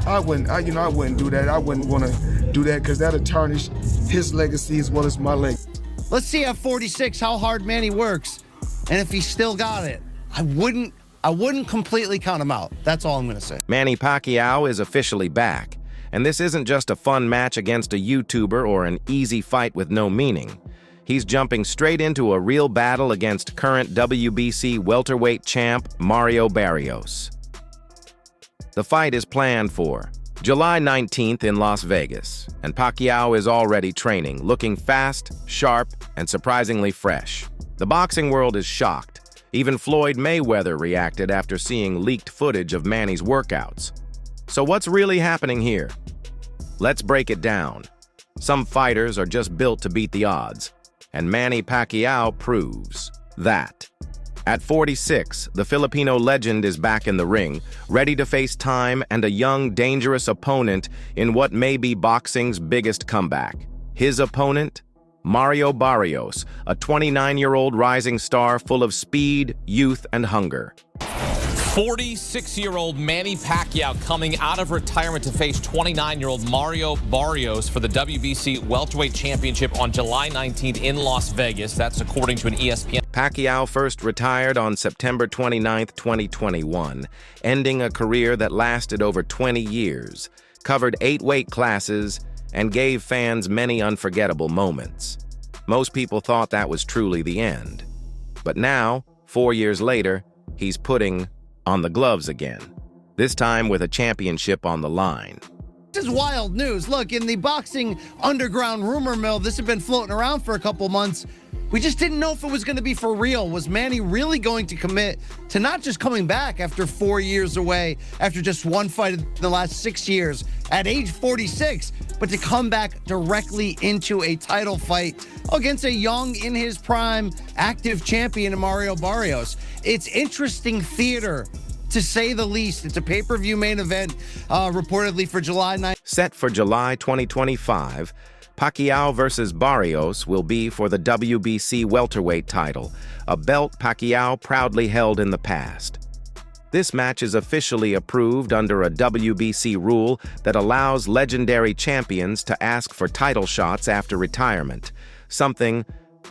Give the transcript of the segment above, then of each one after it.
I wouldn't do that. I wouldn't want to do that because that'll tarnish his legacy as well as my legacy. Let's see at 46 how hard Manny works, and if he's still got it. I wouldn't completely count him out. That's all I'm going to say. Manny Pacquiao is officially back, and this isn't just a fun match against a YouTuber or an easy fight with no meaning. He's jumping straight into a real battle against current WBC welterweight champ Mario Barrios. The fight is planned for July 19th in Las Vegas, and Pacquiao is already training, looking fast, sharp, and surprisingly fresh. The boxing world is shocked. Even Floyd Mayweather reacted after seeing leaked footage of Manny's workouts. So what's really happening here? Let's break it down. Some fighters are just built to beat the odds, and Manny Pacquiao proves that. At 46, the Filipino legend is back in the ring, ready to face time and a young, dangerous opponent in what may be boxing's biggest comeback. His opponent? Mario Barrios, a 29-year-old rising star full of speed, youth, and hunger. 46-year-old Manny Pacquiao coming out of retirement to face 29-year-old Mario Barrios for the WBC Welterweight Championship on July 19th in Las Vegas. That's according to an ESPN. Pacquiao first retired on September 29, 2021, ending a career that lasted over 20 years, covered 8 weight classes, and gave fans many unforgettable moments. Most people thought that was truly the end. But now, 4 years later, he's putting on the gloves again, this time with a championship on the line. This is wild news. Look, in the boxing underground rumor mill, this had been floating around for a couple months. We just didn't know if it was going to be for real. Was Manny really going to commit to not just coming back after 4 years away, after just one fight in the last 6 years, at age 46, but to come back directly into a title fight against a young, in his prime, active champion, Mario Barrios? It's interesting theater, to say the least. It's a pay-per-view main event, reportedly for July 9th. Set for July 2025, Pacquiao versus Barrios will be for the WBC welterweight title, a belt Pacquiao proudly held in the past. This match is officially approved under a WBC rule that allows legendary champions to ask for title shots after retirement, something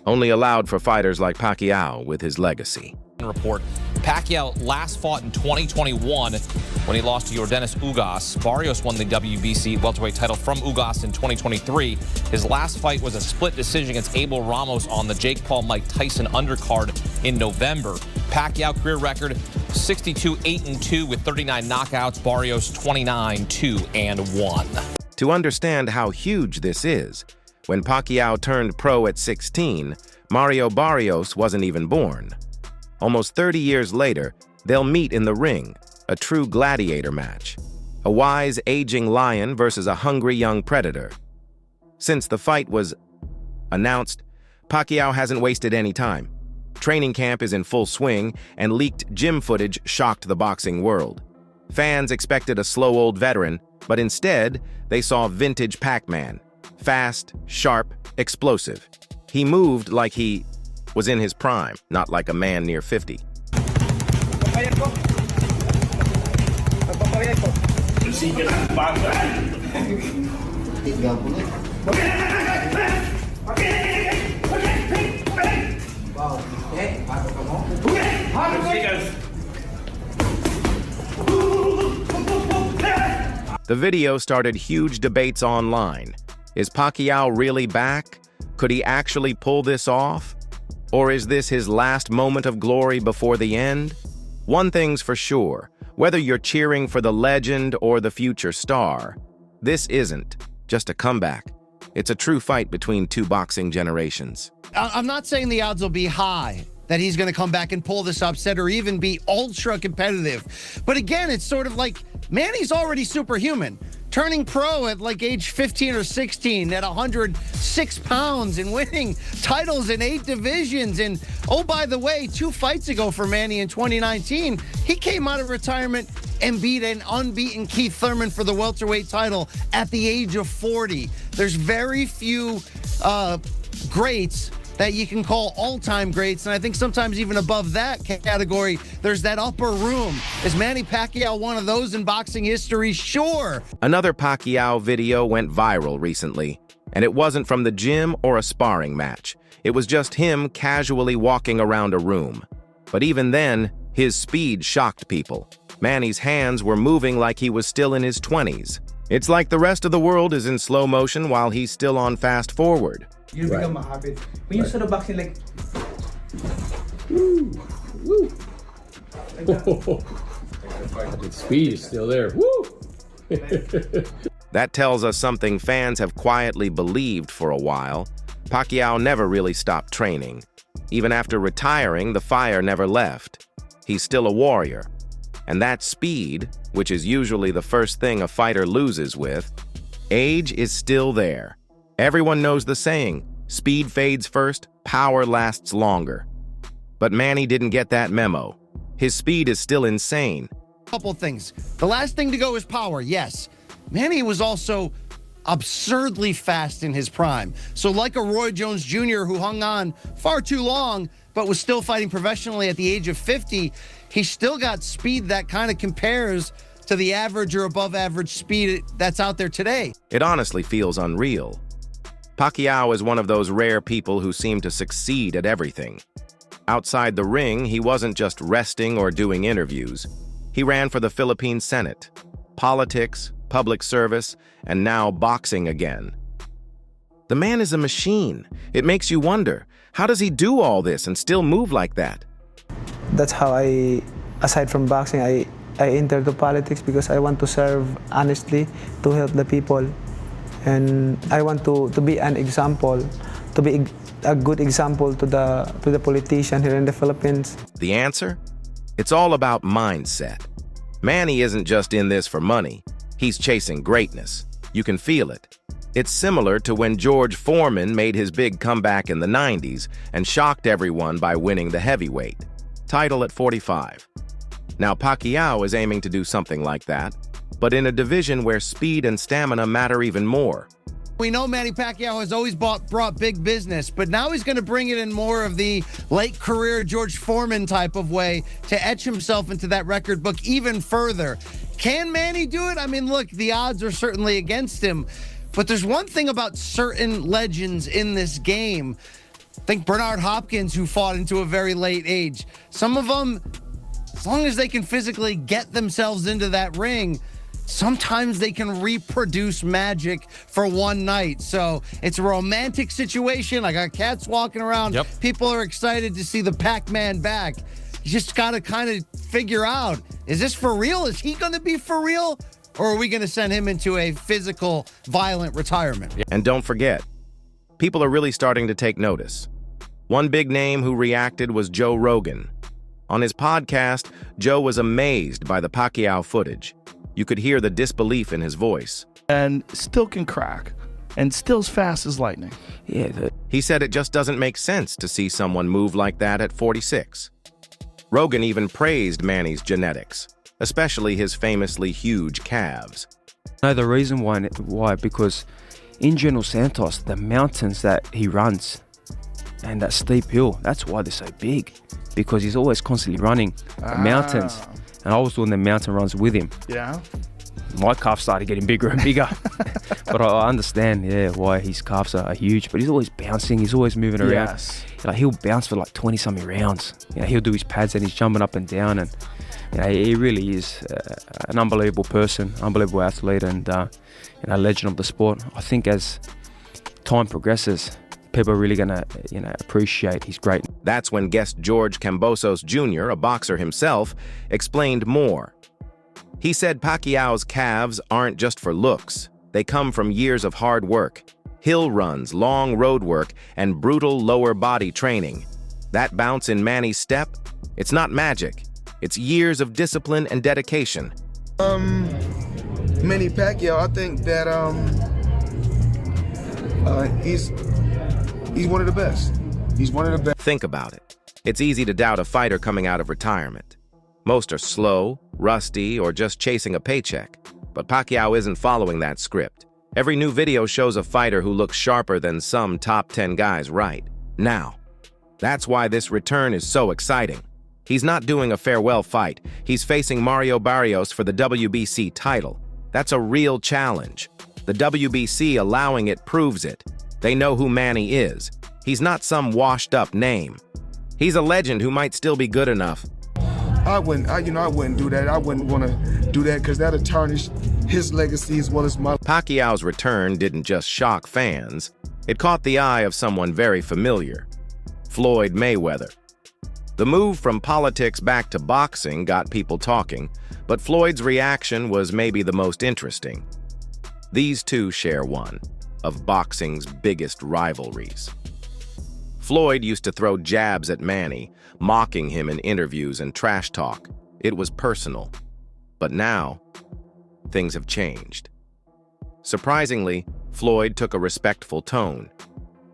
only allowed for fighters like Pacquiao with his legacy. Report. Pacquiao last fought in 2021 when he lost to Yordenis Ugas. Barrios won the WBC welterweight title from Ugas in 2023. His last fight was a split decision against Abel Ramos on the Jake Paul-Mike Tyson undercard in November. Pacquiao career record 62-8-2 with 39 knockouts. Barrios 29-2-1. To understand how huge this is, when Pacquiao turned pro at 16, Mario Barrios wasn't even born. Almost 30 years later, they'll meet in the ring, a true gladiator match. A wise, aging lion versus a hungry young predator. Since the fight was announced, Pacquiao hasn't wasted any time. Training camp is in full swing, and leaked gym footage shocked the boxing world. Fans expected a slow old veteran, but instead, they saw vintage Pac-Man. Fast, sharp, explosive. He moved like he was in his prime, not like a man near 50. The video started huge debates online. Is Pacquiao really back? Could he actually pull this off? Or is this his last moment of glory before the end? One thing's for sure, whether you're cheering for the legend or the future star, this isn't just a comeback. It's a true fight between two boxing generations. I'm not saying the odds will be high that he's going to come back and pull this upset or even be ultra competitive. But again, it's sort of like Manny's already superhuman. Turning pro at like age 15 or 16 at 106 pounds and winning titles in 8 divisions. And oh, by the way, 2 fights ago for Manny in 2019, he came out of retirement and beat an unbeaten Keith Thurman for the welterweight title at the age of 40. There's very few greats that you can call all-time greats, and I think sometimes even above that category, there's that upper room. Is Manny Pacquiao one of those in boxing history? Sure. Another Pacquiao video went viral recently, and it wasn't from the gym or a sparring match. It was just him casually walking around a room. But even then, his speed shocked people. Manny's hands were moving like he was still in his 20s. It's like the rest of the world is in slow motion while he's still on fast forward. You become a habit. When you start boxing, like, woo, woo. The speed is still there. Woo! That tells us something fans have quietly believed for a while. Pacquiao never really stopped training. Even after retiring, the fire never left. He's still a warrior. And that speed, which is usually the first thing a fighter loses with, age is still there. Everyone knows the saying, speed fades first, power lasts longer. But Manny didn't get that memo. His speed is still insane. Couple things. The last thing to go is power, yes. Manny was also absurdly fast in his prime. So like a Roy Jones Jr. who hung on far too long, but was still fighting professionally at the age of 50, he still got speed that kind of compares to the average or above average speed that's out there today. It honestly feels unreal. Pacquiao is one of those rare people who seem to succeed at everything. Outside the ring, he wasn't just resting or doing interviews. He ran for the Philippine Senate, politics, public service, and now boxing again. The man is a machine. It makes you wonder, how does he do all this and still move like that? That's how aside from boxing, I entered to politics because I want to serve honestly, to help the people. And I want to be an example, to be a good example to the politician here in the Philippines. The answer? It's all about mindset. Manny isn't just in this for money. He's chasing greatness. You can feel it. It's similar to when George Foreman made his big comeback in the 90s and shocked everyone by winning the heavyweight title at 45. Now Pacquiao is aiming to do something like that, but in a division where speed and stamina matter even more. We know Manny Pacquiao has always brought big business, but now he's going to bring it in more of the late career George Foreman type of way to etch himself into that record book even further. Can Manny do it? I mean, look, the odds are certainly against him, but there's one thing about certain legends in this game. Think Bernard Hopkins, who fought into a very late age. Some of them, as long as they can physically get themselves into that ring, sometimes they can reproduce magic for one night. So it's a romantic situation. I got cats walking around. Yep. People are excited to see the Pac-Man back. You just got to kind of figure out, is this for real? Is he going to be for real? Or are we going to send him into a physical, violent retirement? And don't forget, people are really starting to take notice. One big name who reacted was Joe Rogan. On his podcast, Joe was amazed by the Pacquiao footage. You could hear the disbelief in his voice. And still can crack, and still as fast as lightning. He said it just doesn't make sense to see someone move like that at 46. Rogan even praised Manny's genetics, especially his famously huge calves. I know the reason why, because in General Santos, the mountains that he runs and that steep hill, that's why they're so big, because he's always constantly running the mountains. And I was doing the mountain runs with him. Yeah. My calves started getting bigger and bigger. But I understand, why his calves are huge. But he's always bouncing. He's always moving around. Yes. Like, he'll bounce for like 20-something rounds. He'll do his pads and he's jumping up and down. And he really is an unbelievable person, unbelievable athlete, and a legend of the sport. I think as time progresses, people are really going to, appreciate his greatness. That's when guest George Kambosos Jr., a boxer himself, explained more. He said Pacquiao's calves aren't just for looks. They come from years of hard work, hill runs, long road work, and brutal lower body training. That bounce in Manny's step, it's not magic. It's years of discipline and dedication. Manny Pacquiao, I think that he's one of the best. He's one of the best. Think about it. It's easy to doubt a fighter coming out of retirement. Most are slow, rusty, or just chasing a paycheck. But Pacquiao isn't following that script. Every new video shows a fighter who looks sharper than some top 10 guys, right? Now, that's why this return is so exciting. He's not doing a farewell fight. He's facing Mario Barrios for the WBC title. That's a real challenge. The WBC allowing it proves it. They know who Manny is. He's not some washed-up name. He's a legend who might still be good enough. I wouldn't do that. I wouldn't want to do that because that'll tarnish his legacy as well as my. Pacquiao's return didn't just shock fans. It caught the eye of someone very familiar, Floyd Mayweather. The move from politics back to boxing got people talking, but Floyd's reaction was maybe the most interesting. These two share one of boxing's biggest rivalries. Floyd used to throw jabs at Manny, mocking him in interviews and trash talk. It was personal. But now, things have changed. Surprisingly, Floyd took a respectful tone.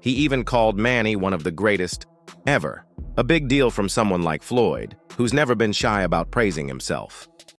He even called Manny one of the greatest ever. A big deal from someone like Floyd, who's never been shy about praising himself.